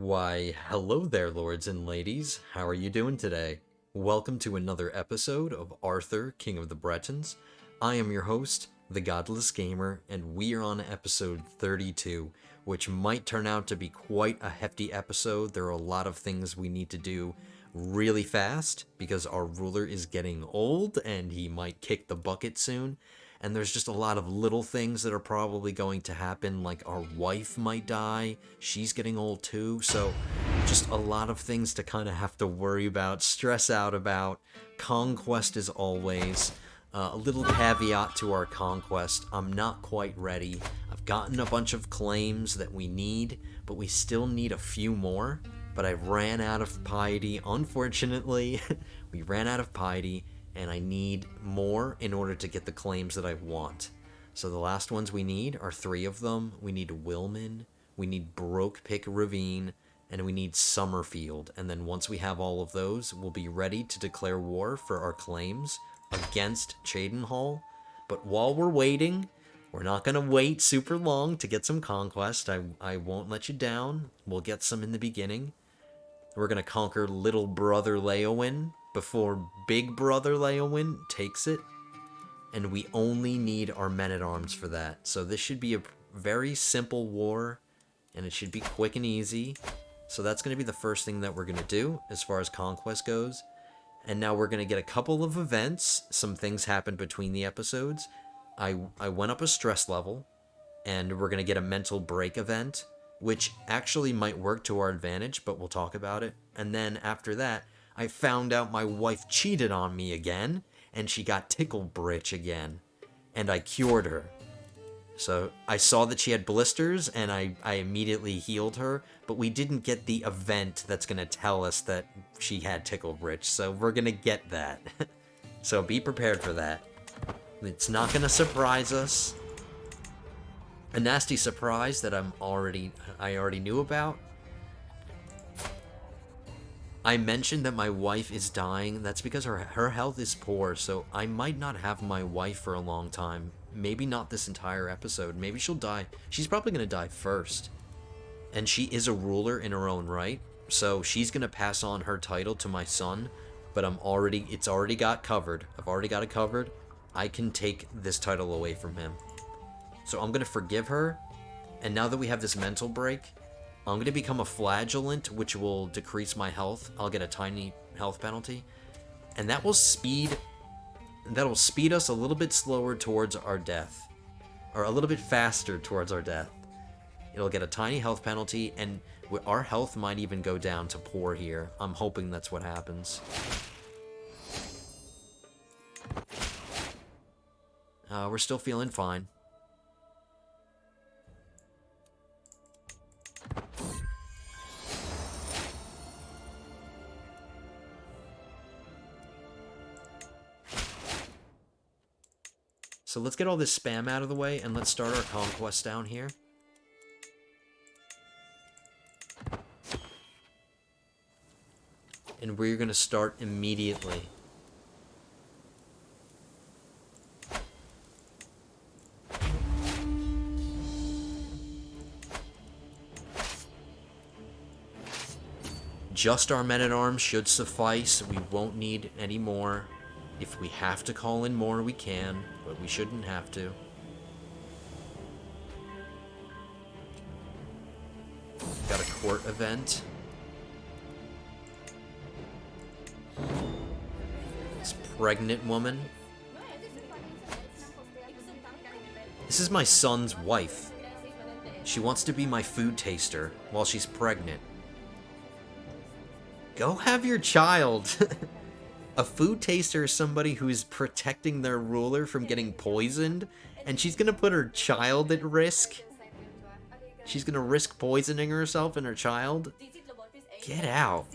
Why, hello there, lords and ladies. How are you doing today? Welcome to another episode of Arthur, King of the Bretons. I am your host, the Godless Gamer, and we are on episode 32, which might turn out to be quite a hefty episode. There are a lot of things we need to do really fast because our ruler is getting old and he might kick the bucket soon. And there's just a lot of little things that are probably going to happen, like our wife might die, she's getting old too, so just a lot of things to kind of have to worry about, stress out about. Conquest as always. A little caveat to our conquest, I'm not quite ready. I've gotten a bunch of claims that we need, but we still need a few more. But I ran out of piety, unfortunately. We ran out of piety, and I need more in order to get the claims that I want. So the last ones we need are three of them. We need Wilman, we need Brokepick Ravine, and we need Summerfield. And then once we have all of those, we'll be ready to declare war for our claims against Caden Hall. But while we're waiting, we're not going to wait super long to get some conquest. I won't let you down. We'll get some in the beginning. We're going to conquer Little Brother Leowin before Big Brother Leowin takes it. And we only need our men-at-arms for that. So this should be a very simple war, and it should be quick and easy. So that's going to be the first thing that we're going to do as far as conquest goes. And now we're going to get a couple of events. Some things happened between the episodes. I went up a stress level, and we're going to get a mental break event, which actually might work to our advantage, but we'll talk about it. And then after that, I found out my wife cheated on me again, and she got tickle britch again, and I cured her. So I saw that she had blisters, and I immediately healed her, but we didn't get the event that's going to tell us that she had tickle britch, so we're going to get that. So be prepared for that. It's not going to surprise us. A nasty surprise that I already knew about. I mentioned that my wife is dying. That's because her health is poor, so I might not have my wife for a long time. Maybe not this entire episode. Maybe she'll die. She's probably going to die first. And she is a ruler in her own right, so she's going to pass on her title to my son, but it's already got covered. I've already got it covered. I can take this title away from him. So I'm going to forgive her, and now that we have this mental break, I'm going to become a flagellant, which will decrease my health. I'll get a tiny health penalty, and that'll speed us a little bit slower towards our death, or a little bit faster towards our death. It'll get a tiny health penalty, and our health might even go down to poor here. I'm hoping that's what happens. We're still feeling fine. So let's get all this spam out of the way, and let's start our conquest down here. And we're going to start immediately. Just our men-at-arms should suffice. We won't need any more. If we have to call in more, we can, but we shouldn't have to. Got a court event. This pregnant woman. This is my son's wife. She wants to be my food taster while she's pregnant. Go have your child. A food taster is somebody who is protecting their ruler from getting poisoned, and she's gonna put her child at risk. She's gonna risk poisoning herself and her child. Get out.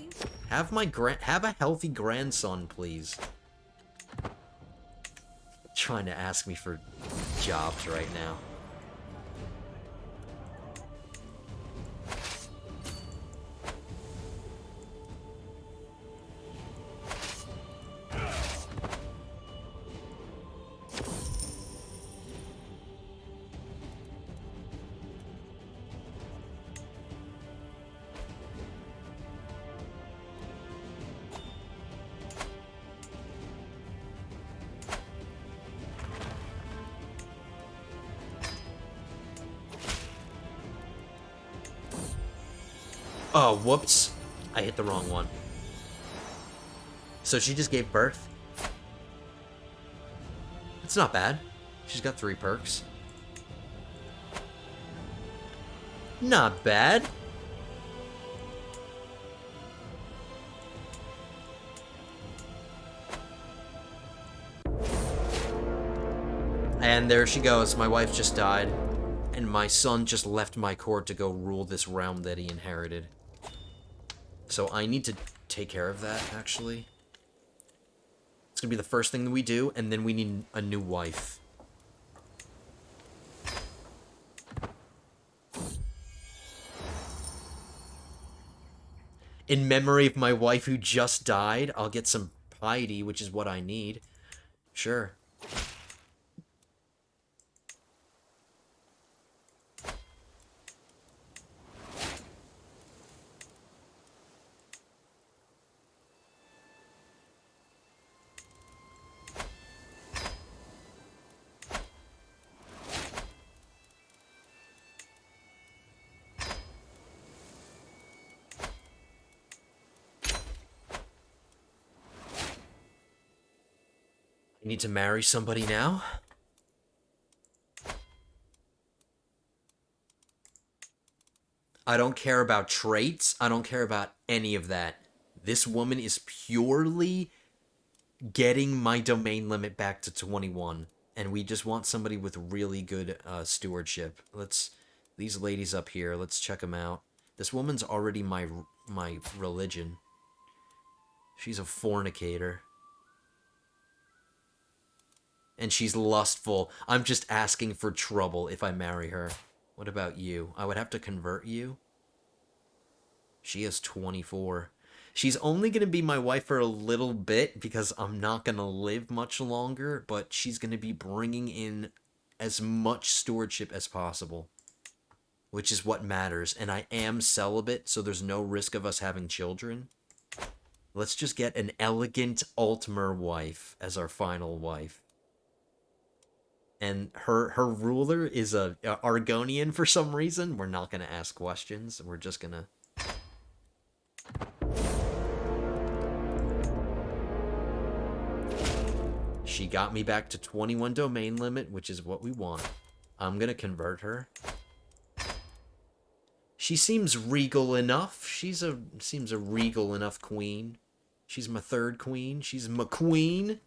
Have a healthy grandson, please. Trying to ask me for jobs right now. Oh, whoops. I hit the wrong one. So she just gave birth? It's not bad. She's got 3 perks. Not bad. And there she goes. My wife just died. And my son just left my court to go rule this realm that he inherited. So I need to take care of that, actually. It's gonna be the first thing that we do, and then we need a new wife. In memory of my wife who just died, I'll get some piety, which is what I need. Sure. You need to marry somebody now? I don't care about traits. I don't care about any of that. This woman is purely getting my domain limit back to 21. And we just want somebody with really good stewardship. These ladies up here, let's check them out. This woman's already my religion. She's a fornicator. And she's lustful. I'm just asking for trouble if I marry her. What about you? I would have to convert you. She has 24. She's only going to be my wife for a little bit because I'm not going to live much longer, but she's going to be bringing in as much stewardship as possible, which is what matters. And I am celibate, so there's no risk of us having children. Let's just get an elegant Altmer wife as our final wife. And her ruler is a Argonian for some reason. We're not going to ask questions. We're just going to... She got me back to 21 domain limit, which is what we want. I'm going to convert her. She seems regal enough. Seems a regal enough queen. She's my 3rd queen. She's my queen.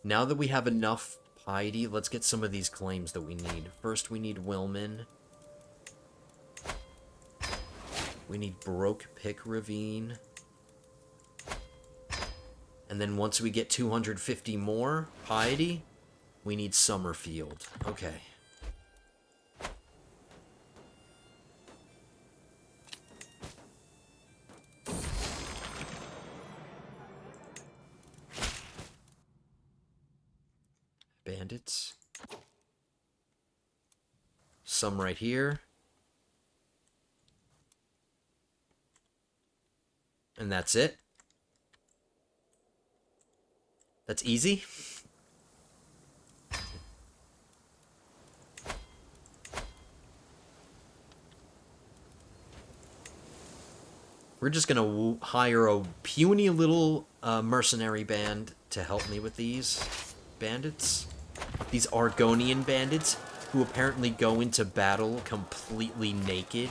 Now that we have enough piety, let's get some of these claims that we need. First, we need Wilman. We need Broke Pick Ravine. And then once we get 250 more piety, we need Summerfield. Okay. Bandits. Some right here. And that's it. That's easy. We're just gonna hire a puny little mercenary band to help me with these bandits. These Argonian bandits who apparently go into battle completely naked.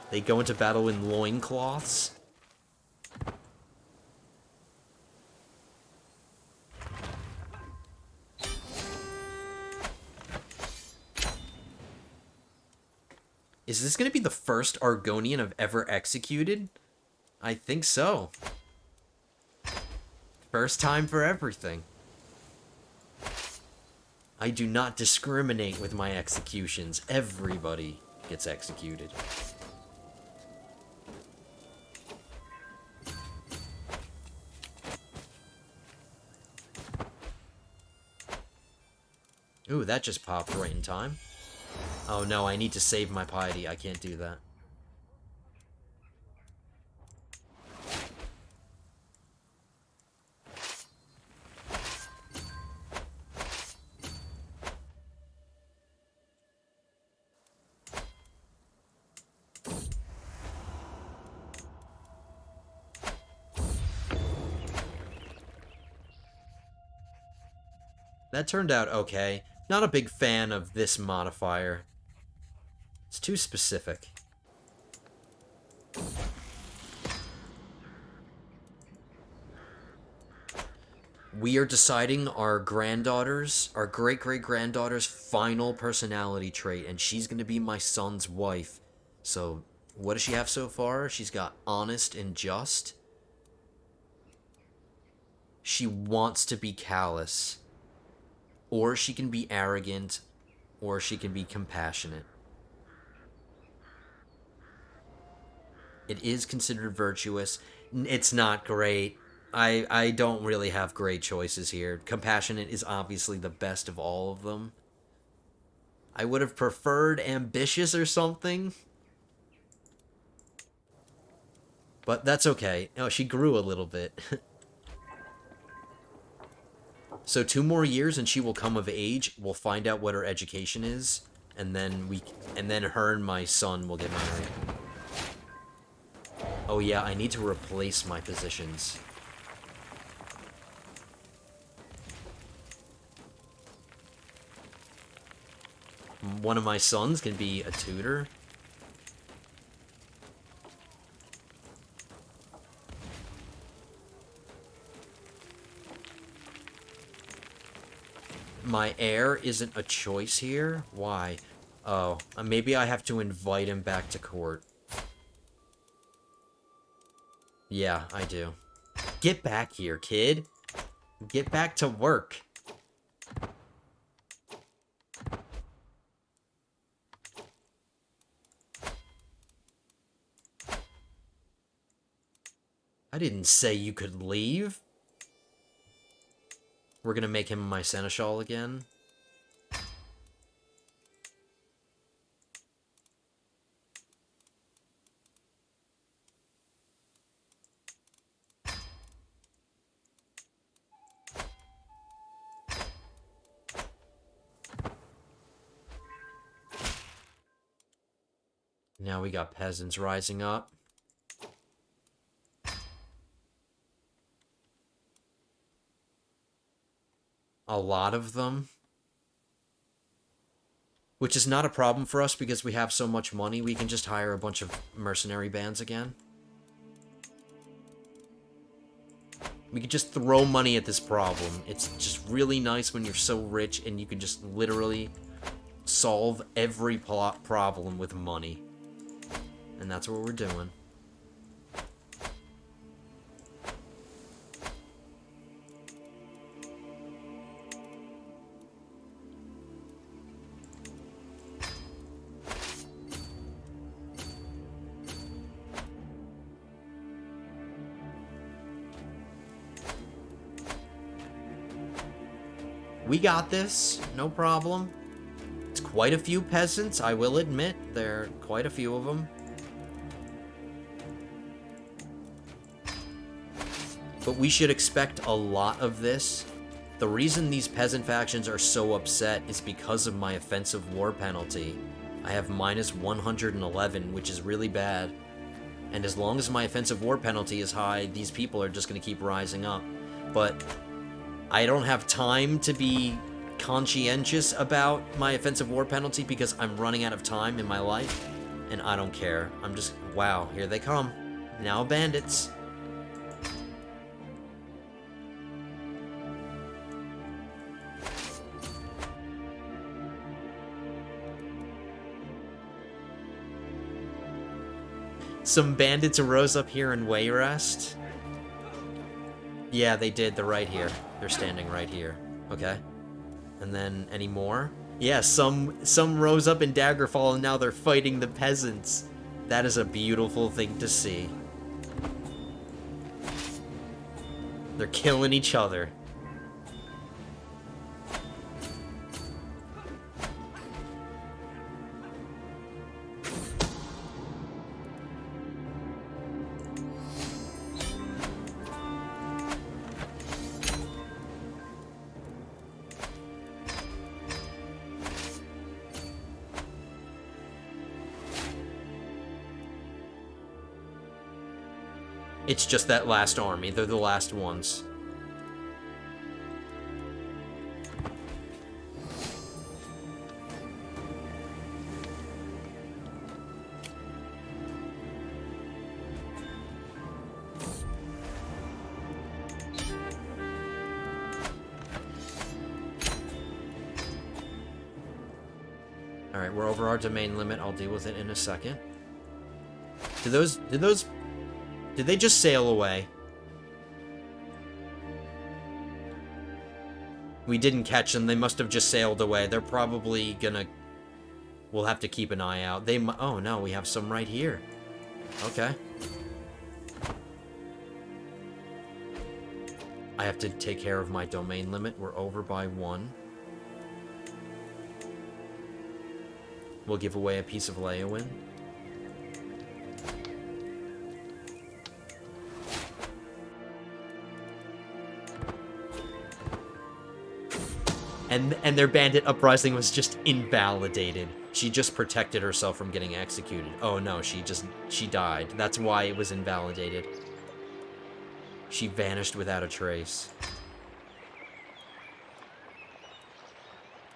They go into battle in loincloths. Is this going to be the first Argonian I've ever executed? I think so. First time for everything. I do not discriminate with my executions. Everybody gets executed. Ooh, that just popped right in time. Oh no, I need to save my piety. I can't do that. That turned out okay. Not a big fan of this modifier. It's too specific. We are deciding our granddaughter's, our great-great-granddaughter's final personality trait, and she's going to be my son's wife. So, what does she have so far? She's got honest and just. She wants to be callous. Or she can be arrogant, or she can be compassionate. It is considered virtuous. It's not great. I don't really have great choices here. Compassionate is obviously the best of all of them. I would have preferred ambitious or something. But that's okay. Oh, she grew a little bit. So 2 more years and she will come of age. We'll find out what her education is, and then her and my son will get married. Oh yeah, I need to replace my positions. One of my sons can be a tutor. My heir isn't a choice here? Why? Oh, maybe I have to invite him back to court. Yeah, I do. Get back here, kid. Get back to work. I didn't say you could leave. We're gonna make him my seneschal again. Now we got peasants rising up. A lot of them. Which is not a problem for us because we have so much money, we can just hire a bunch of mercenary bands again. We could just throw money at this problem. It's just really nice when you're so rich and you can just literally solve every problem with money. And that's what we're doing. We got this, no problem. It's quite a few peasants, I will admit. There are quite a few of them. But we should expect a lot of this. The reason these peasant factions are so upset is because of my offensive war penalty. I have minus 111, which is really bad. And as long as my offensive war penalty is high, these people are just going to keep rising up. But I don't have time to be conscientious about my offensive war penalty because I'm running out of time in my life, and I don't care. I'm just, wow, here they come. Now bandits. Some bandits arose up here in Wayrest. Yeah, they did. They're right here. They're standing right here. Okay. And then, any more? Yeah, some rose up in Daggerfall and now they're fighting the peasants. That is a beautiful thing to see. They're killing each other. It's just that last army. They're the last ones. Alright, we're over our domain limit. I'll deal with it in a second. Did they just sail away? We didn't catch them. They must have just sailed away. They're probably gonna... We'll have to keep an eye out. Oh, no, we have some right here. Okay. I have to take care of my domain limit. We're over by 1. We'll give away a piece of Leowin. And their bandit uprising was just invalidated. She just protected herself from getting executed. Oh no, she died. That's why it was invalidated. She vanished without a trace.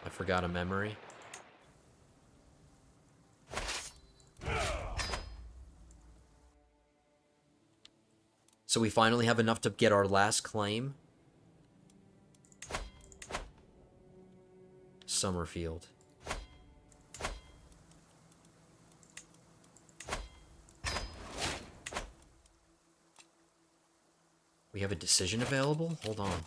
I forgot a memory. So we finally have enough to get our last claim. Summerfield. We have a decision available? Hold on.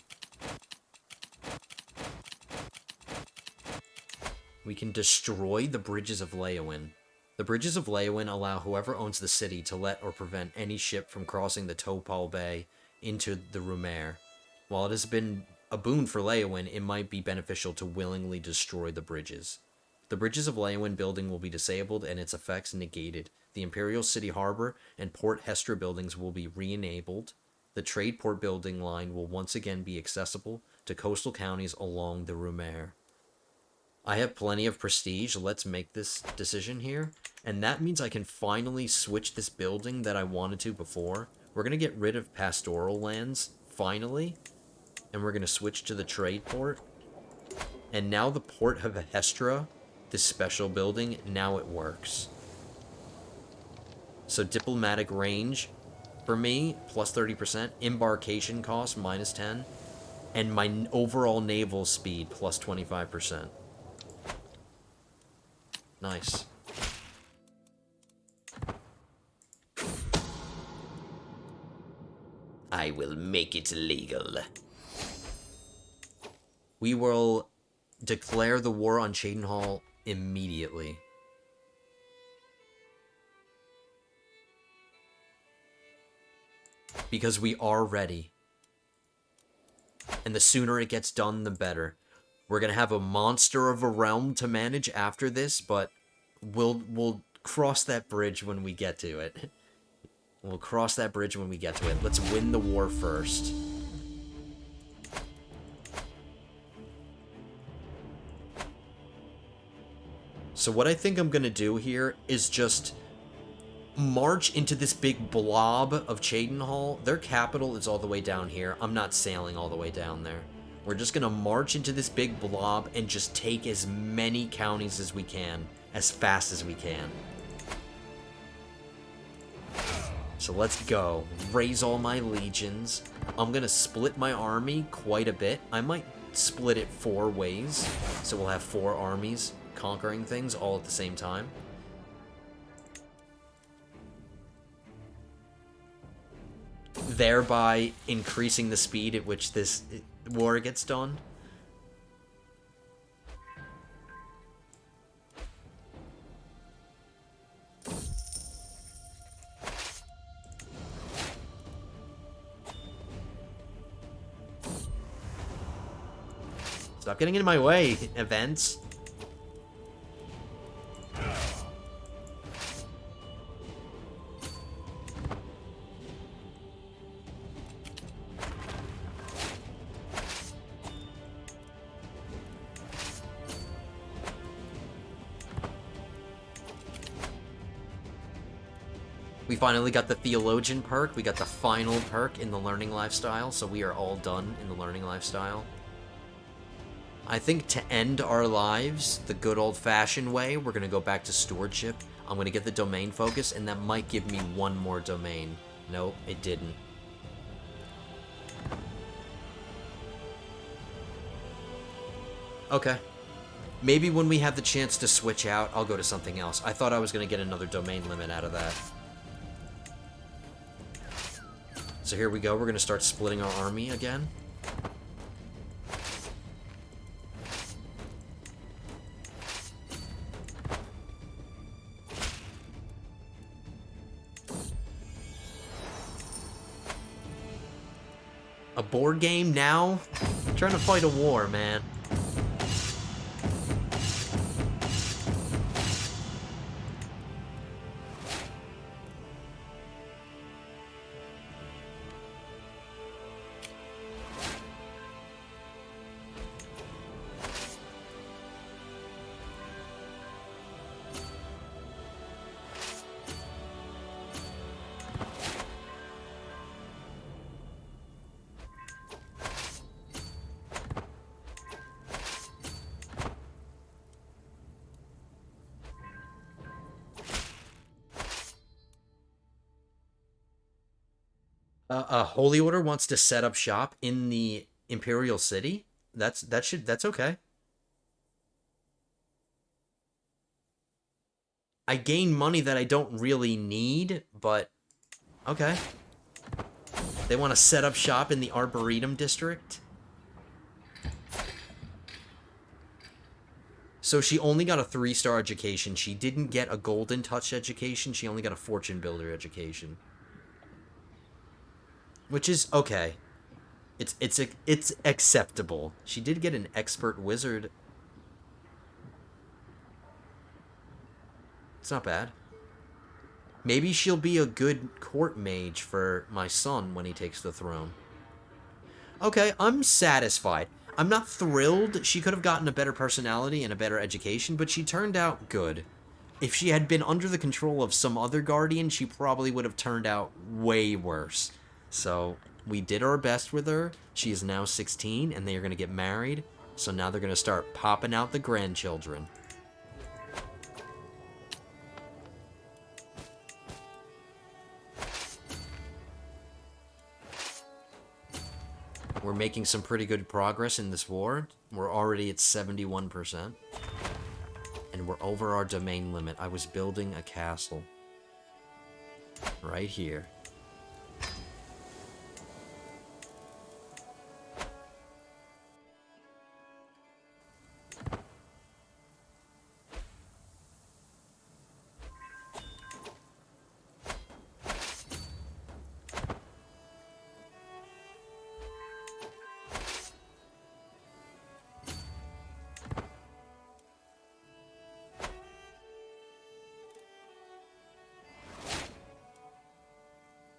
We can destroy the Bridges of Leowin. The Bridges of Leowin allow whoever owns the city to let or prevent any ship from crossing the Topal Bay into the Rumer. While it has been a boon for Leowin, it might be beneficial to willingly destroy the bridges. The Bridges of Leowin building will be disabled and its effects negated. The Imperial City Harbor and Port Hestra buildings will be re-enabled. The trade port building line will once again be accessible to coastal counties along the Rumer. I have plenty of prestige. Let's make this decision here. And that means I can finally switch this building that I wanted to before. We're going to get rid of pastoral lands, finally. And we're going to switch to the trade port. And now the port of Hestra, this special building, now it works. So diplomatic range, for me, plus 30%. Embarkation cost, minus 10. And my overall naval speed, plus 25%. Nice. I will make it legal. We will declare the war on Caden Hall immediately. Because we are ready. And the sooner it gets done, the better. We're going to have a monster of a realm to manage after this, but we'll cross that bridge when we get to it. We'll cross that bridge when we get to it. Let's win the war first. So what I think I'm going to do here is just march into this big blob of Caden Hall. Their capital is all the way down here. I'm not sailing all the way down there. We're just going to march into this big blob and just take as many counties as we can, as fast as we can. So let's go. Raise all my legions. I'm going to split my army quite a bit. I might split it 4 ways, so we'll have 4 armies conquering things all at the same time. Thereby increasing the speed at which this war gets done. Stop getting in my way, events. We finally got the Theologian perk. We got the final perk in the Learning Lifestyle, so we are all done in the Learning Lifestyle. I think to end our lives the good old-fashioned way, we're going to go back to Stewardship. I'm going to get the domain focus, and that might give me 1 more domain. Nope, it didn't. Okay. Maybe when we have the chance to switch out, I'll go to something else. I thought I was going to get another domain limit out of that. So here we go. We're going to start splitting our army again. A board game now? I'm trying to fight a war, man. Holy Order wants to set up shop in the Imperial City. That's okay. I gain money that I don't really need, but okay. They want to set up shop in the Arboretum district. So she only got a 3-star education. She didn't get a Golden Touch education. She only got a Fortune Builder education. Which is okay. It's acceptable. She did get an Expert Wizard. It's not bad. Maybe she'll be a good court mage for my son when he takes the throne. Okay, I'm satisfied. I'm not thrilled. She could have gotten a better personality and a better education, but she turned out good. If she had been under the control of some other guardian, she probably would have turned out way worse. So, we did our best with her. She is now 16, and they are going to get married. So now they're going to start popping out the grandchildren. We're making some pretty good progress in this war. We're already at 71%. And we're over our domain limit. I was building a castle. Right here.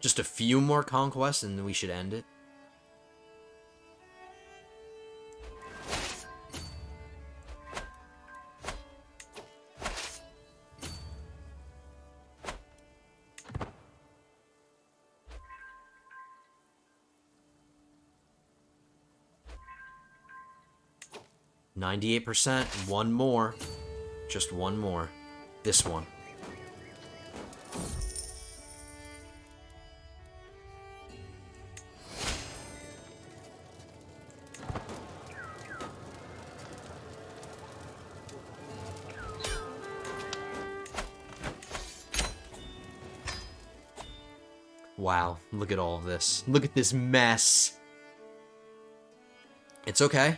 Just a few more conquests and then we should end it. %. One more. Just one more. This one. Wow, look at all of this. Look at this mess. It's okay.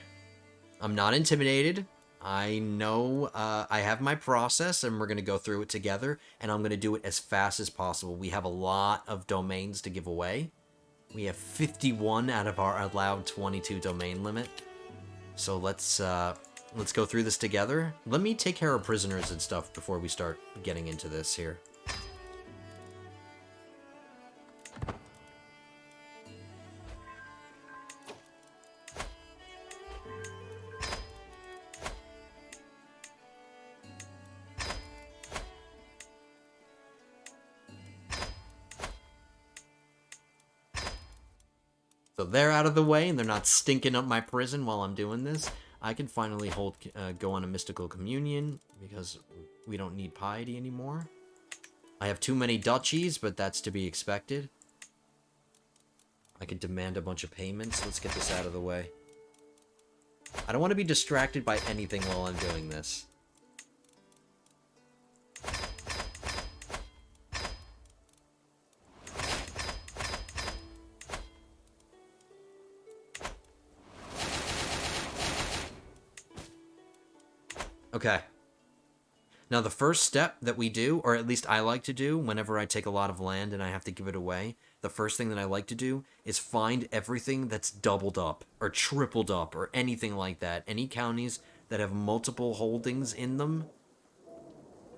I'm not intimidated. I know I have my process, and we're going to go through it together, and I'm going to do it as fast as possible. We have a lot of domains to give away. We have 51 out of our allowed 22 domain limit. So let's go through this together. Let me take care of prisoners and stuff before we start getting into this here. So they're out of the way, and they're not stinking up my prison while I'm doing this. I can finally go on a mystical communion, because we don't need piety anymore. I have too many duchies, but that's to be expected. I could demand a bunch of payments. Let's get this out of the way. I don't want to be distracted by anything while I'm doing this. Okay. Now the first step that we do, or at least I like to do, whenever I take a lot of land and I have to give it away, the first thing that I like to do is find everything that's doubled up, or tripled up, or anything like that. Any counties that have multiple holdings in them,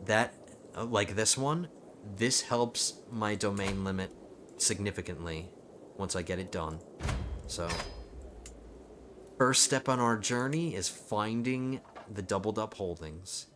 that, like this one, this helps my domain limit significantly once I get it done. So, first step on our journey is finding the doubled up holdings.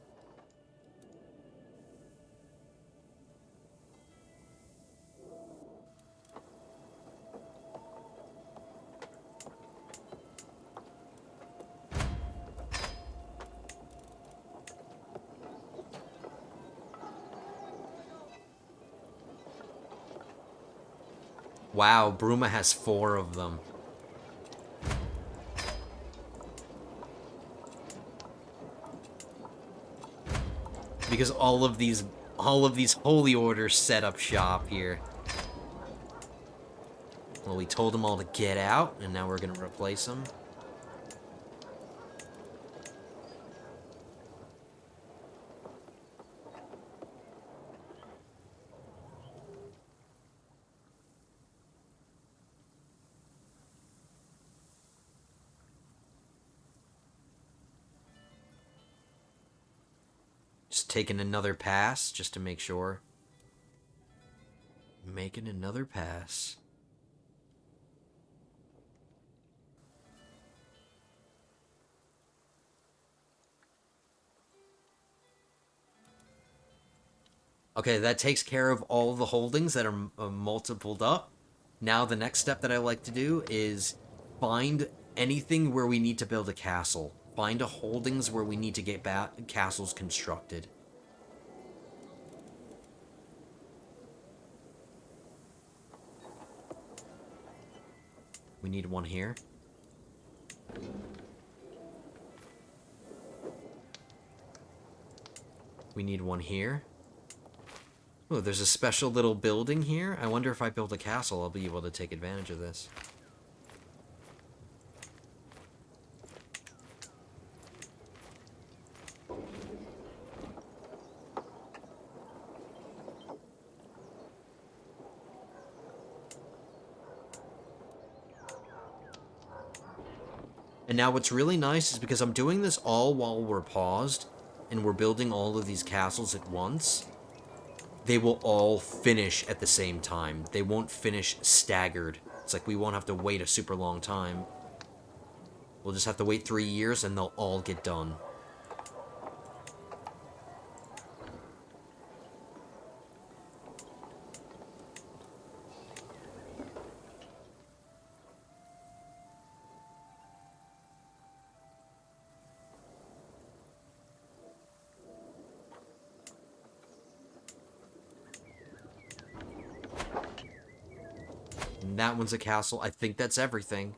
Wow, Bruma has 4 of them. Because all of these holy orders set up shop here. Well, we told them all to get out, and now we're gonna replace them. Just taking another pass, just to make sure. Making another pass. Okay, that takes care of all the holdings that are multipled up. Now the next step that I like to do is find anything where we need to build a castle. Find a holdings where we need to get castles constructed. We need one here. We need one here. Oh, there's a special little building here. I wonder if I build a castle, I'll be able to take advantage of this. And now what's really nice is because I'm doing this all while we're paused, and we're building all of these castles at once, they will all finish at the same time. They won't finish staggered. It's like we won't have to wait a super long time. We'll just have to wait 3 years and they'll all get done. And that one's a castle. I think that's everything.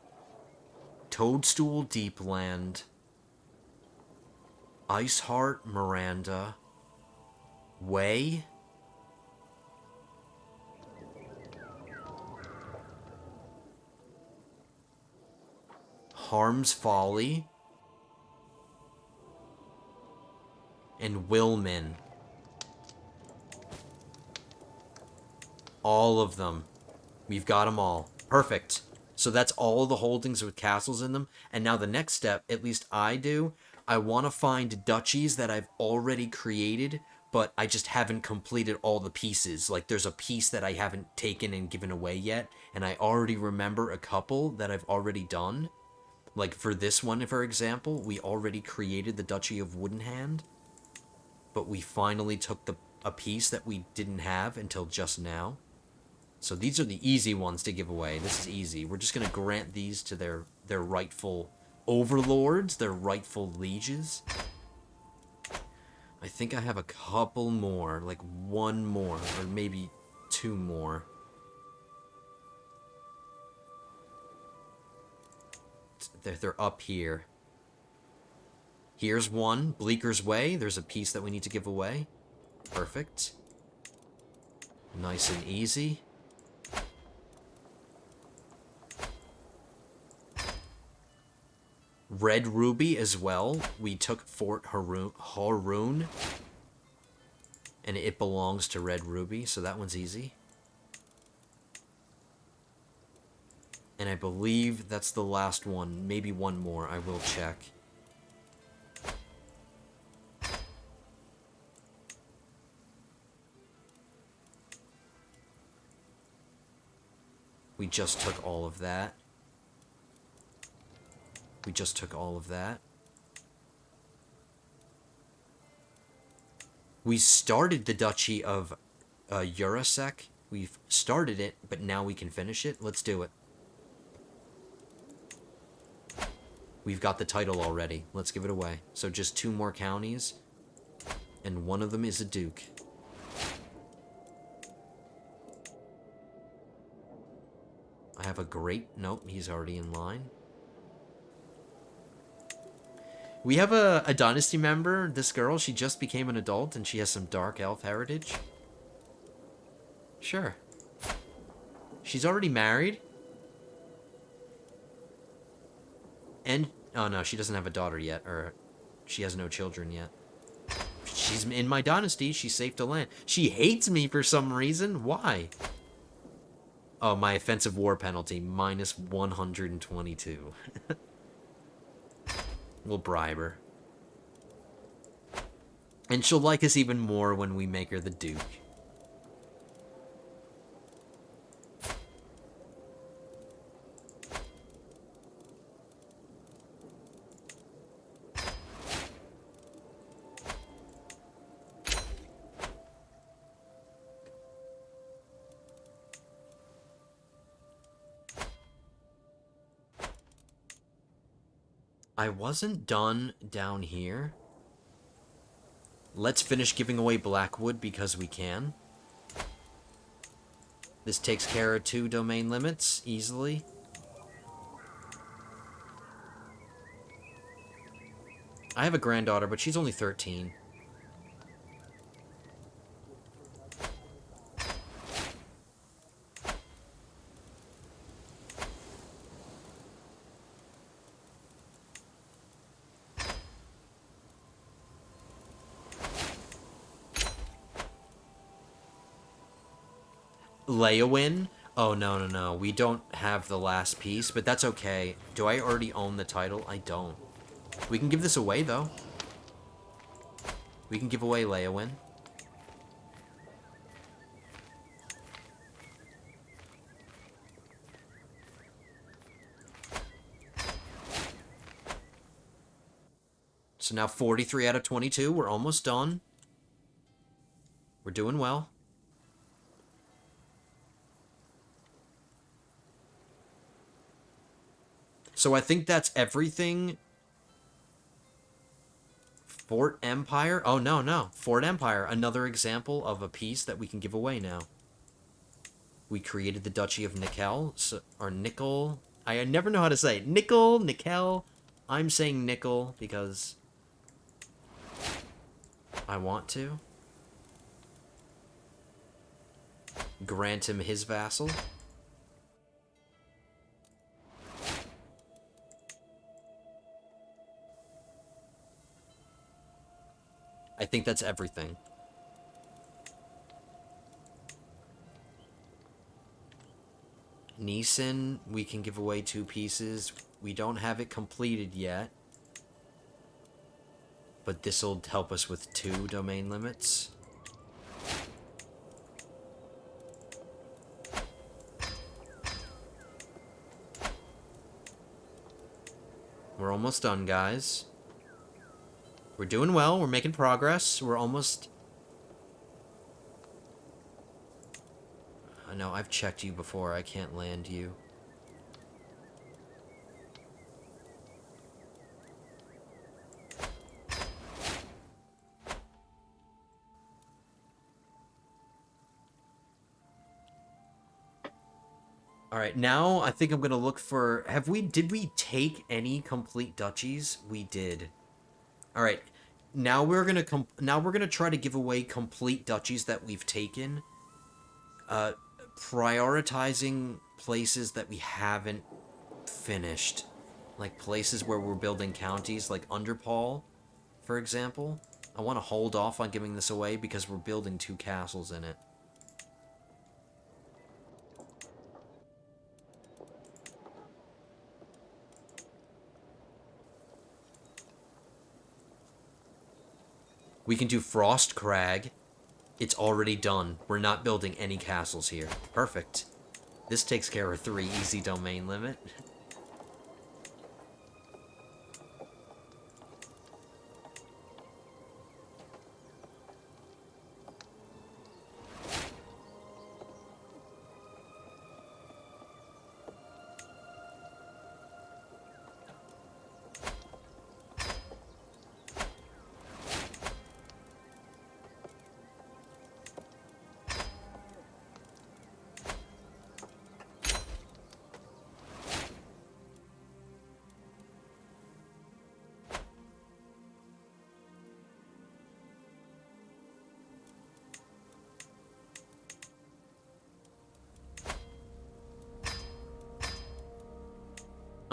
Toadstool Deepland. Iceheart Miranda. Way. Harm's Folly. And Wilman. All of them. We've got them all. Perfect. So that's all the holdings with castles in them. And now the next step, at least I do, I want to find duchies that I've already created, but I just haven't completed all the pieces. Like, there's a piece that I haven't taken and given away yet, and I already remember a couple that I've already done. Like, for this one, for example, we already created the Duchy of Woodenhand, but we finally took a piece that we didn't have until just now. So these are the easy ones to give away. This is easy. We're just going to grant these to their rightful overlords, their rightful lieges. I think I have a couple more, like one more, or maybe 2 more. They're up here. Here's one. Bleaker's Way. There's a piece that we need to give away. Perfect. Nice and easy. Red Ruby as well. We took Fort Haroun. And it belongs to Red Ruby, so that one's easy. And I believe that's the last one. Maybe one more. I will check. We just took all of that. We just took all of that. We started the Duchy of Urasek. We've started it, but now we can finish it. Let's do it. We've got the title already. Let's give it away. So just 2 more counties, and one of them is a duke. I have a great... Nope, he's already in line. We have a dynasty member, this girl. She just became an adult, and she has some dark elf heritage. Sure. She's already married. And... Oh, no, she doesn't have a daughter yet, or she has no children yet. She's in my dynasty. She's safe to land. She hates me for some reason. Why? Oh, my offensive war penalty, minus 122. We'll bribe her. And she'll like us even more when we make her the Duke. I wasn't done down here. Let's finish giving away Blackwood because we can. This takes care of 2 domain limits easily. I have a granddaughter, but she's only 13. Leowin? Oh, no. We don't have the last piece, but that's okay. Do I already own the title? I don't. We can give this away, though. We can give away Leowin. So now 43 out of 22. We're almost done. We're doing well. So I think that's everything. Fort Empire? Oh, no. Fort Empire. Another example of a piece that we can give away now. We created the Duchy of Nickel. Or Nickel. I never know how to say it. Nickel. I'm saying Nickel because I want to. Grant him his vassal. I think that's everything. Neeson, we can give away 2 pieces. We don't have it completed yet. But this will help us with 2 domain limits. We're almost done, guys. We're doing well. We're making progress. We're almost... I know, I've checked you before. I can't land you. Alright, now I think I'm gonna look for... Did we take any complete duchies? We did. All right. Now we're gonna try to give away complete duchies that we've taken, prioritizing places that we haven't finished, like places where we're building counties, like Underpall, for example. I want to hold off on giving this away because we're building 2 castles in it. We can do Frost Crag. It's already done. We're not building any castles here. Perfect. This takes care of 3 easy domain limit.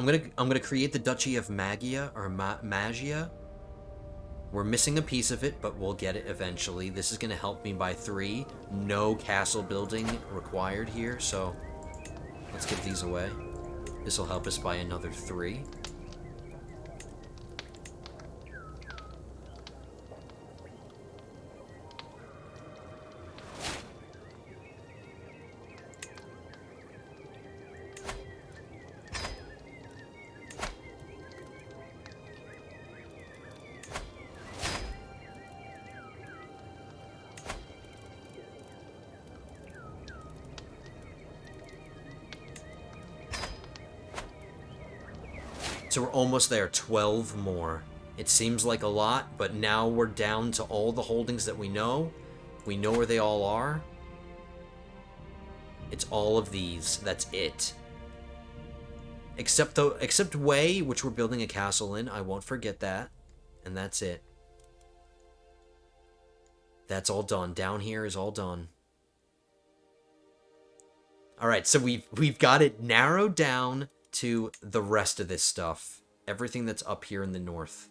I'm gonna create the Duchy of Magia, or Magia. We're missing a piece of it, but we'll get it eventually. This is gonna help me by 3. No castle building required here, so let's give these away. This will help us by another 3. So we're almost there, 12 more. It seems like a lot, but now we're down to all the holdings that we know. We know where they all are. It's all of these, that's it. Except Way, which we're building a castle in, I won't forget that. And that's it. That's all done. Down here is all done. Alright, so we've got it narrowed down to the rest of this stuff. Everything that's up here in the north.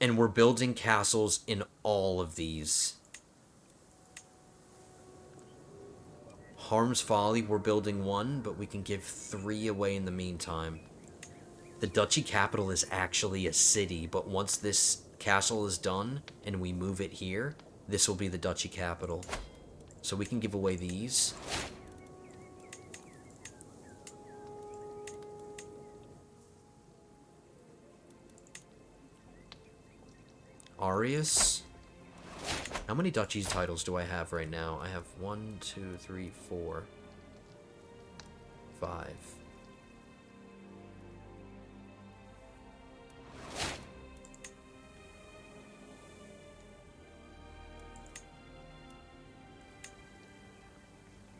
And we're building castles in all of these. Harm's Folly, we're building 1, but we can give 3 away in the meantime. The duchy capital is actually a city, but once this castle is done and we move it here, this will be the duchy capital. So we can give away these. Arius. How many duchies titles do I have right now? I have 1, 2, 3, 4, 5.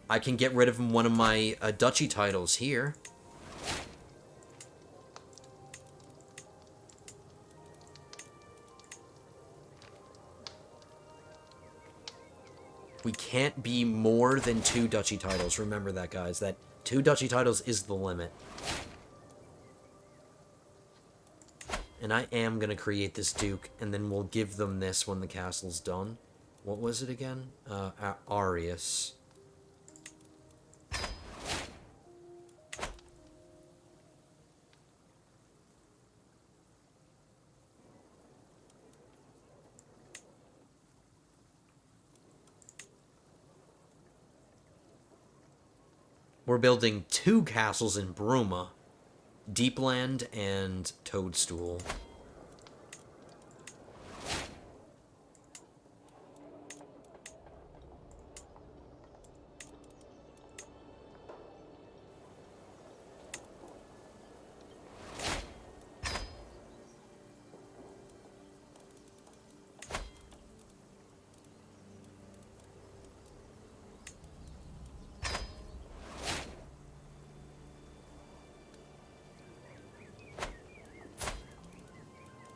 I can get rid of one of my duchy titles here. We can't be more than 2 duchy titles. Remember that, guys. That 2 duchy titles is the limit. And I am going to create this duke, and then we'll give them this when the castle's done. What was it again? Arius. We're building 2 castles in Bruma. Deepland and Toadstool.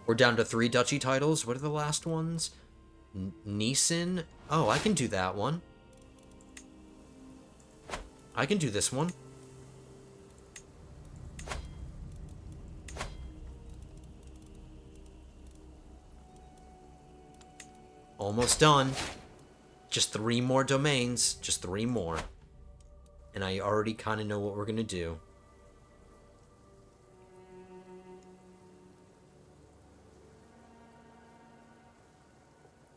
We're down to 3 duchy titles. What are the last ones? Nisan? Oh, I can do that one. I can do this one. Almost done. Just 3 more domains. Just 3 more. And I already kind of know what we're going to do.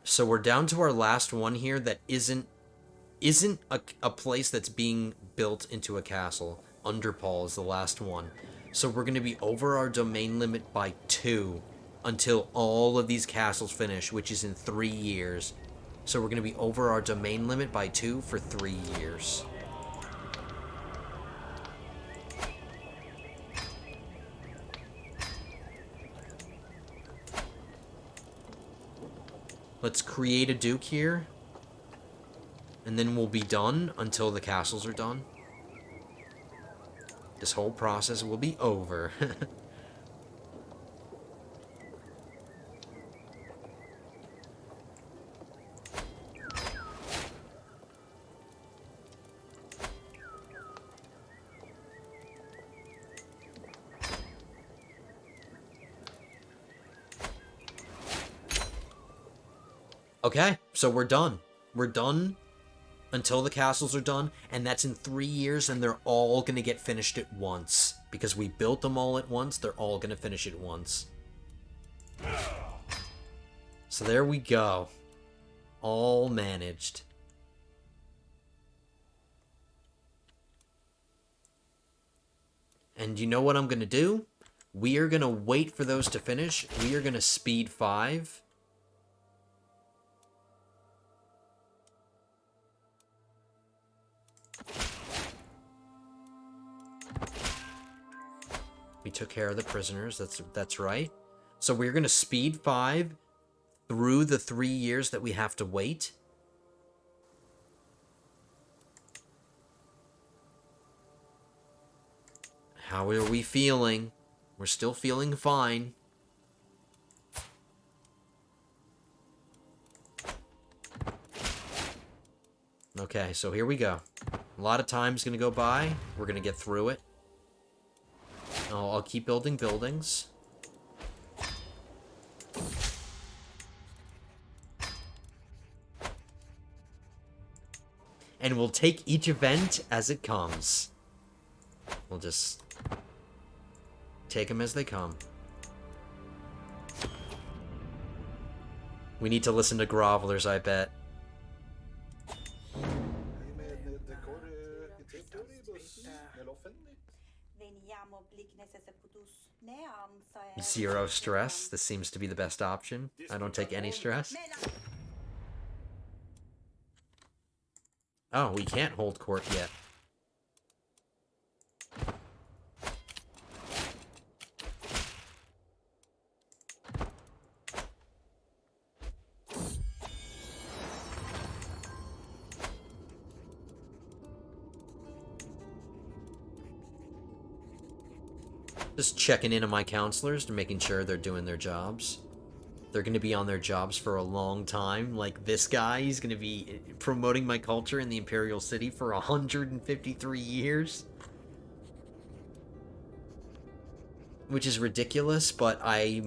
So we're down to our last one here that isn't a place that's being built into a castle. Underpal is the last one. So we're going to be over our domain limit by 2 until all of these castles finish, which is in 3 years. So we're going to be over our domain limit by 2 for 3 years. Let's create a duke here. And then we'll be done until the castles are done. This whole process will be over. Okay, so we're done. We're done until the castles are done, and that's in 3 years, and they're all going to get finished at once. Because we built them all at once, they're all going to finish at once. So there we go. All managed. And you know what I'm going to do? We are going to wait for those to finish. We are going to speed 5. We took care of the prisoners. That's right. So we're going to speed 5 through the 3 years that we have to wait. How are we feeling? We're still feeling fine. Okay, so here we go. A lot of time's going to go by. We're going to get through it. I'll keep building buildings. And we'll take each event as it comes. We'll just take them as they come. We need to listen to grovelers, I bet. Zero stress. This seems to be the best option. I don't take any stress. Oh, we can't hold court yet. Just checking in on my counselors to making sure they're doing their jobs. They're going to be on their jobs for a long time. Like this guy, he's going to be promoting my culture in the Imperial City for 153 years. Which is ridiculous, but I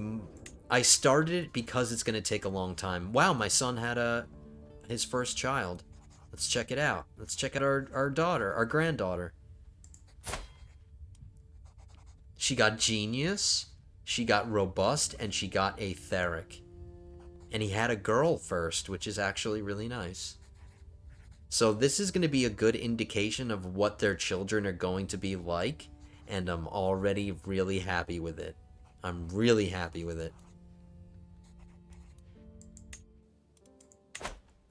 started it because it's going to take a long time. Wow, my son had his first child. Let's check it out. Let's check out our daughter, our granddaughter. She got genius, she got robust, and she got aetheric. And he had a girl first, which is actually really nice. So this is going to be a good indication of what their children are going to be like, and I'm already really happy with it. I'm really happy with it.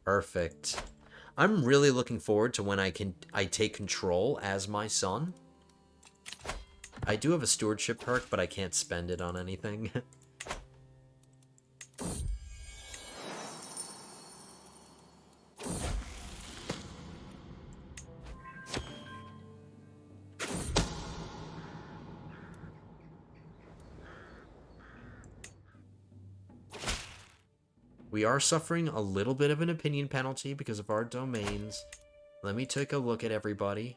Perfect. I'm really looking forward to when I take control as my son. I do have a stewardship perk, but I can't spend it on anything. We are suffering a little bit of an opinion penalty because of our domains. Let me take a look at everybody.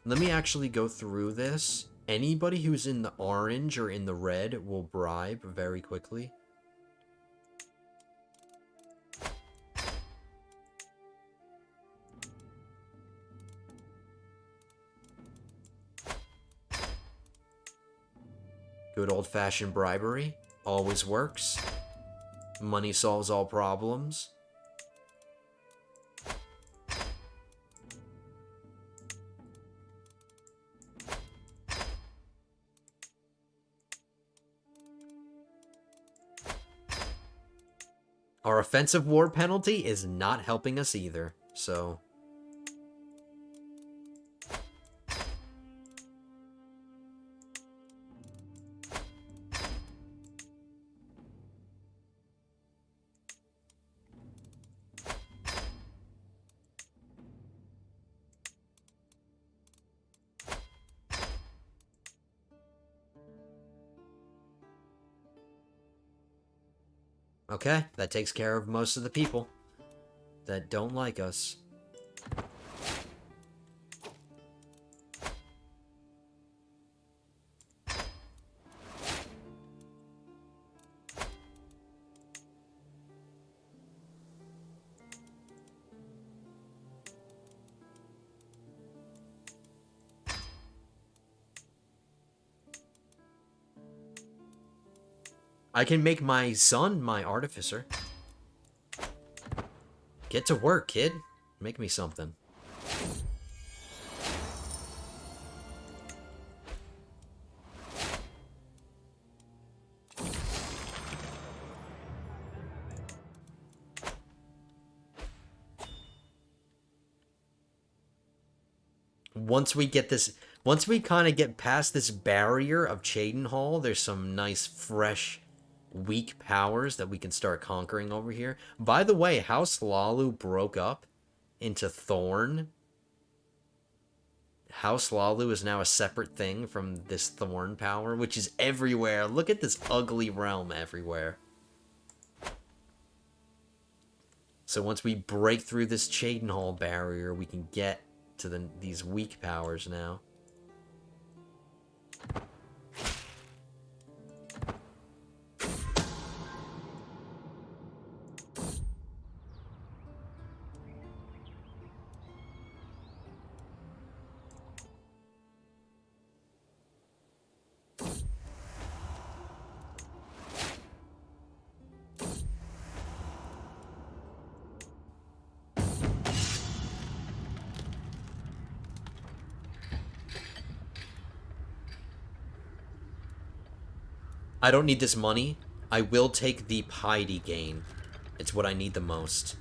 Let me actually go through this. Anybody who's in the orange or in the red will bribe very quickly. Good old-fashioned bribery. Always works. Money solves all problems. Our offensive war penalty is not helping us either, so... Okay, that takes care of most of the people that don't like us. I can make my son my artificer. Get to work, kid. Make me something. Once we kind of get past this barrier of Caden Hall, there's some nice, fresh, weak powers that we can start conquering over here. By the way, House Lalu broke up into Thorn. House Lalu is now a separate thing from this Thorn power, which is everywhere. Look at this ugly realm everywhere. So once we break through this Caden Hall barrier, we can get to these weak powers now. I don't need this money. I will take the piety gain. It's what I need the most.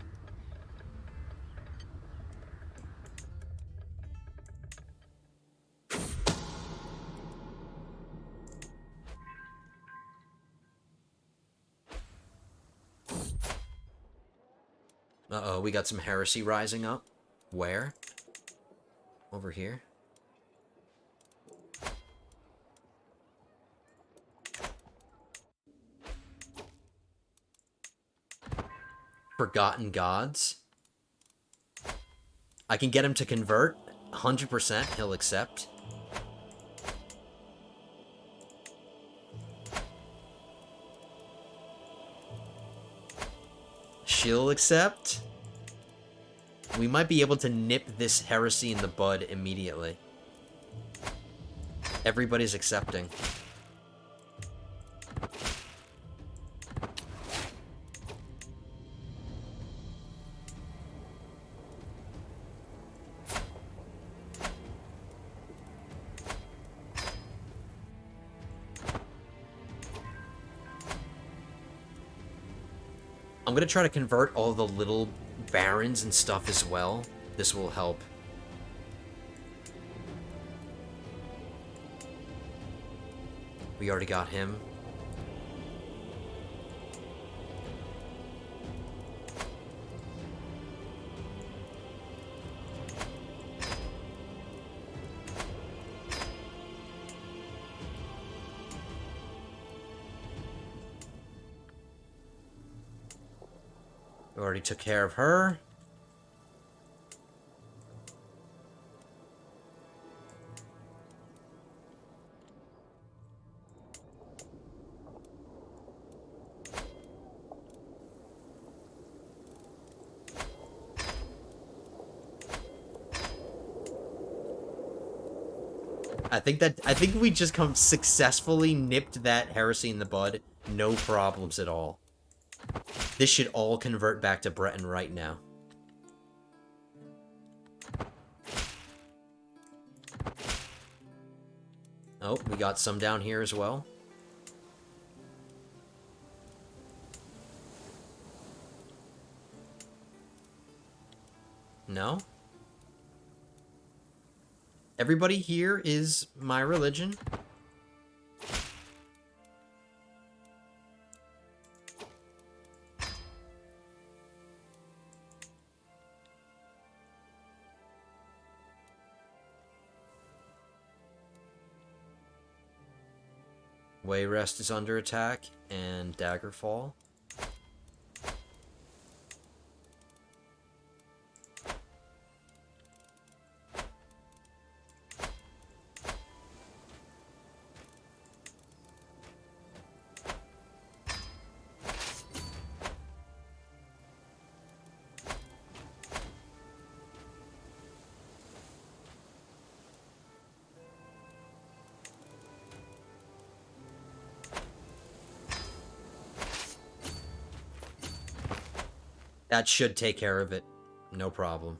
Uh-oh, we got some heresy rising up. Where? Over here? Forgotten Gods. I can get him to convert. 100% he'll accept. She'll accept. We might be able to nip this heresy in the bud immediately. Everybody's accepting. I'm gonna try to convert all the little barons and stuff as well. This will help. We already got him. Already took care of her. I think we just successfully nipped that heresy in the bud. No problems at all. This should all convert back to Breton right now. Oh, we got some down here as well. No? Everybody here is my religion. Wayrest is under attack, and Daggerfall. That should take care of it. No problem.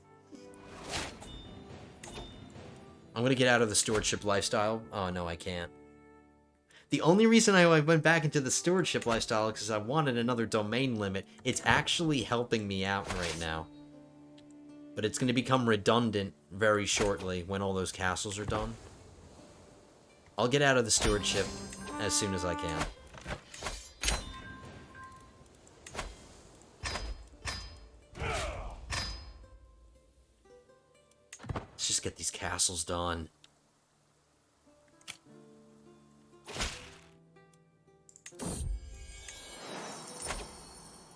I'm gonna get out of the stewardship lifestyle. Oh, no, I can't. The only reason I went back into the stewardship lifestyle is because I wanted another domain limit. It's actually helping me out right now. But it's gonna become redundant very shortly when all those castles are done. I'll get out of the stewardship as soon as I can. Let's just get these castles done.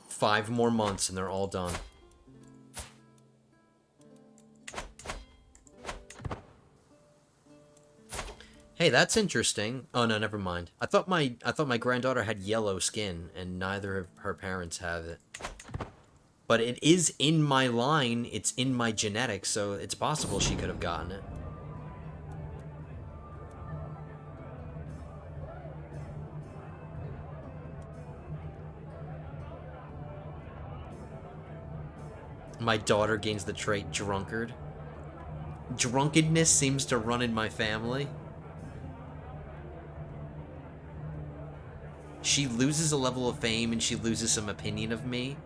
Five more months and they're all done. Hey, that's interesting. Oh no, never mind. I thought my granddaughter had yellow skin and neither of her parents have it. But it is in my line, it's in my genetics, so it's possible she could have gotten it. My daughter gains the trait drunkard. Drunkenness seems to run in my family. She loses a level of fame and she loses some opinion of me.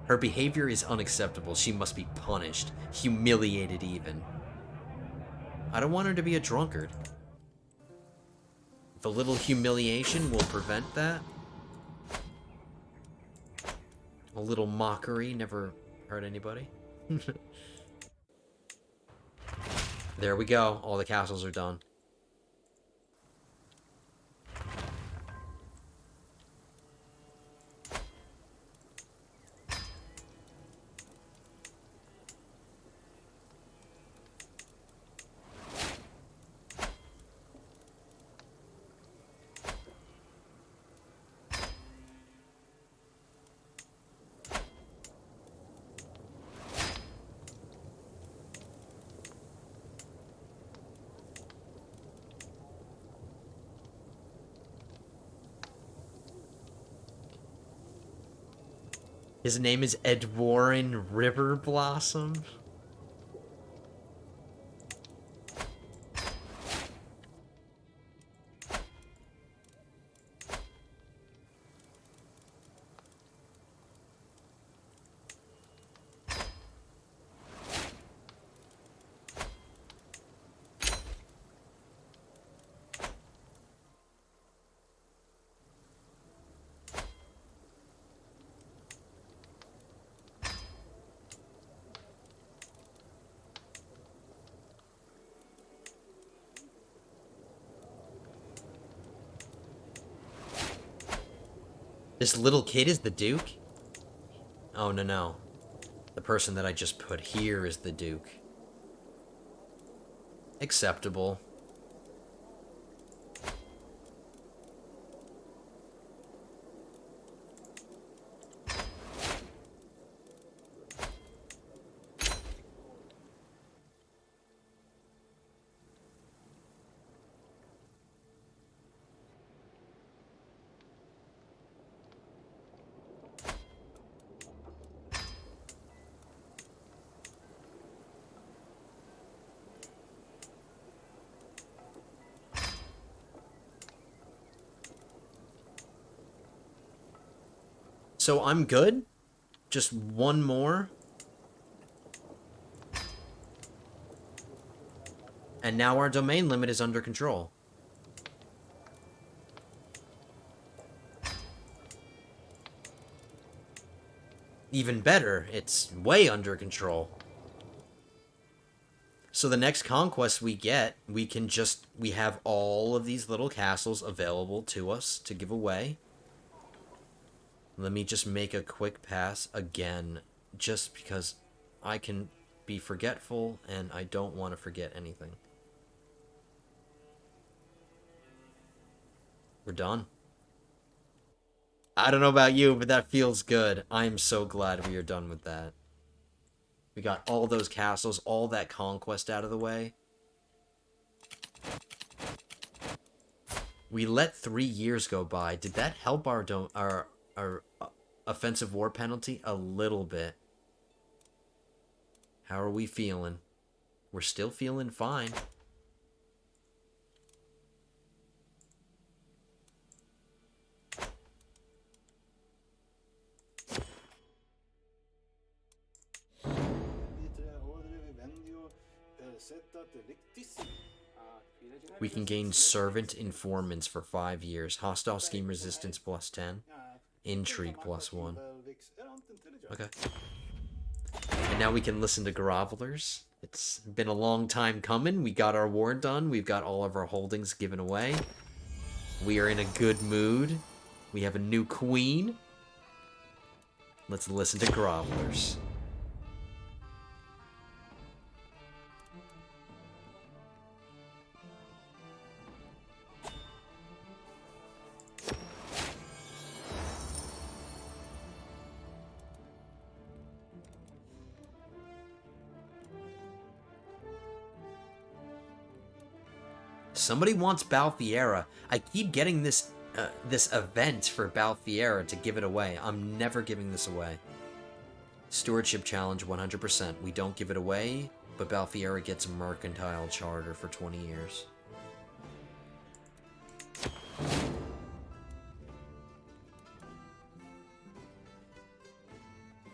Her behavior is unacceptable. She must be punished. Humiliated even. I don't want her to be a drunkard. The little humiliation will prevent that. A little mockery never hurt anybody. There we go. All the castles are done. His name is Edwarren Riverblossom. This little kid is the Duke? Oh, no, no. The person that I just put here is the Duke. Acceptable. So I'm good. Just one more. And now our domain limit is under control. Even better, it's way under control. So the next conquest we get, we have all of these little castles available to us to give away. Let me just make a quick pass again, just because I can be forgetful and I don't want to forget anything. We're done. I don't know about you, but that feels good. I'm so glad we are done with that. We got all those castles, all that conquest out of the way. We let 3 years go by. Did that help our offensive war penalty? A little bit. How are we feeling? We're still feeling fine. We can gain servant informants for 5 years. Hostile scheme resistance plus 10. Intrigue plus 1. Okay. And now we can listen to grovelers. It's been a long time coming. We got our war done. We've got all of our holdings given away. We are in a good mood. We have a new queen. Let's listen to grovelers. Somebody wants Balfiera. I keep getting this event for Balfiera to give it away. I'm never giving this away. Stewardship challenge 100%. We don't give it away, but Balfiera gets a mercantile charter for 20 years.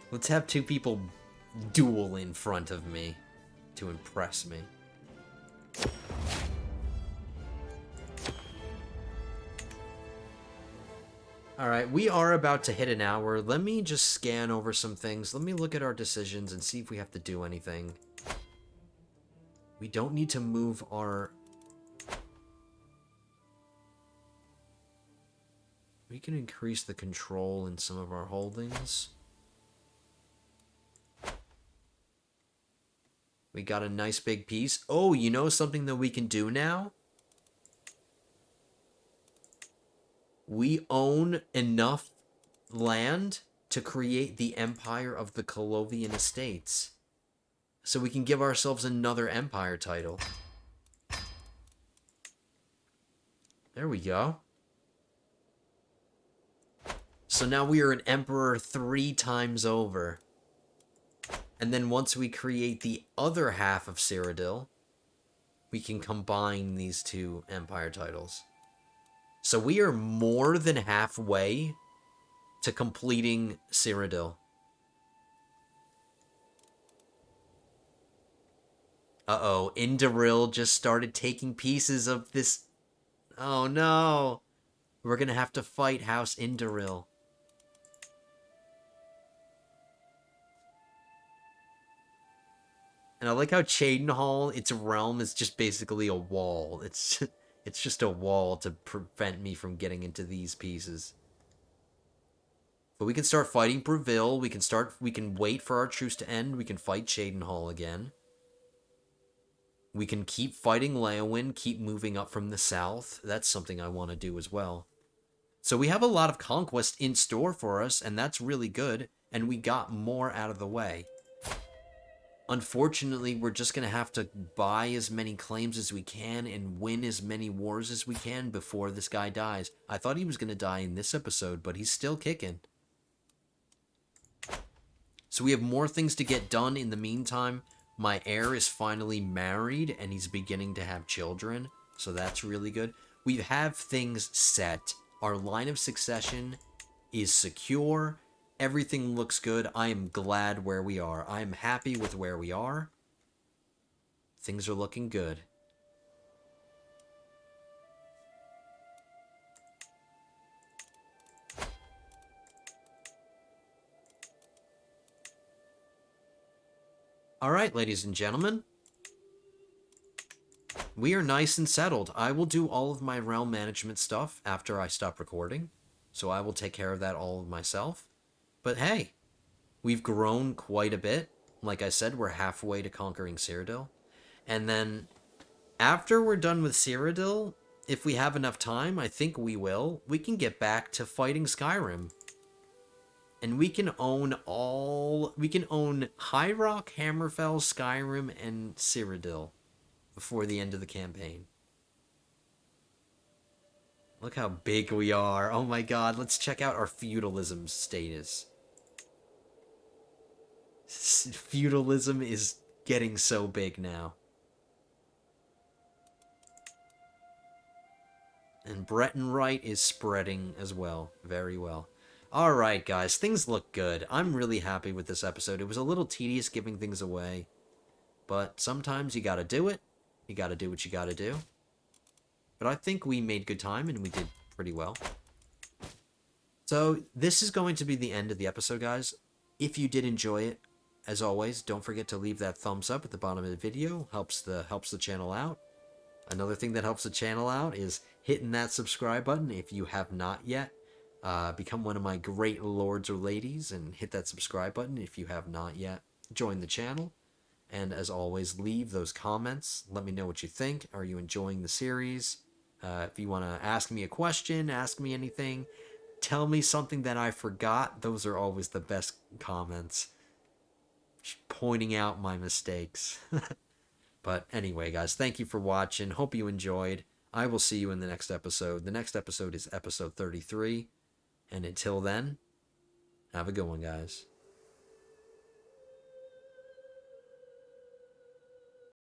Let's have 2 people duel in front of me to impress me. Alright, we are about to hit an hour. Let me just scan over some things. Let me look at our decisions and see if we have to do anything. We don't need to move our... We can increase the control in some of our holdings. We got a nice big piece. Oh, you know something that we can do now? We own enough land to create the Empire of the Colovian Estates. So we can give ourselves another empire title. There we go. So now we are an emperor 3 times over. And then once we create the other half of Cyrodiil, we can combine these 2 empire titles. So we are more than halfway to completing Cyrodiil. Uh-oh, Indoril just started taking pieces of this. Oh no! We're gonna have to fight House Indoril. And I like how Caden Hall, its realm is just basically a wall. It's just a wall to prevent me from getting into these pieces. But we can start fighting Breville. We can wait for our truce to end. We can fight Caden Hall again. We can keep fighting Leowin, keep moving up from the south. That's something I want to do as well. So we have a lot of conquest in store for us, and that's really good. And we got more out of the way. Unfortunately, we're just going to have to buy as many claims as we can and win as many wars as we can before this guy dies. I thought he was going to die in this episode, but he's still kicking. So we have more things to get done in the meantime. My heir is finally married, and he's beginning to have children, so that's really good. We have things set. Our line of succession is secure. Everything looks good. I am glad where we are. I am happy with where we are. Things are looking good. Alright, ladies and gentlemen. We are nice and settled. I will do all of my realm management stuff after I stop recording. So I will take care of that all of myself. But hey, we've grown quite a bit. Like I said, we're halfway to conquering Cyrodiil. And then, after we're done with Cyrodiil, if we have enough time, I think we will, we can get back to fighting Skyrim. And we can own High Rock, Hammerfell, Skyrim, and Cyrodiil before the end of the campaign. Look how big we are. Oh my god, let's check out our feudalism status. Feudalism is getting so big now. And Breton right is spreading as well. Very well. Alright, guys. Things look good. I'm really happy with this episode. It was a little tedious giving things away. But sometimes you gotta do it. You gotta do what you gotta do. But I think we made good time and we did pretty well. So, this is going to be the end of the episode, guys. If you did enjoy it, as always, don't forget to leave that thumbs up at the bottom of the video. Helps the channel out. Another thing that helps the channel out is hitting that subscribe button if you have not yet. Become one of my great lords or ladies and hit that subscribe button if you have not yet. Join the channel. And as always, leave those comments. Let me know what you think. Are you enjoying the series? If you want to ask me a question, ask me anything, tell me something that I forgot. Those are always the best comments. Pointing out my mistakes. But anyway, guys, thank you for watching. Hope you enjoyed. I will see you in the next episode. The next episode is episode 33. And until then, have a good one, guys.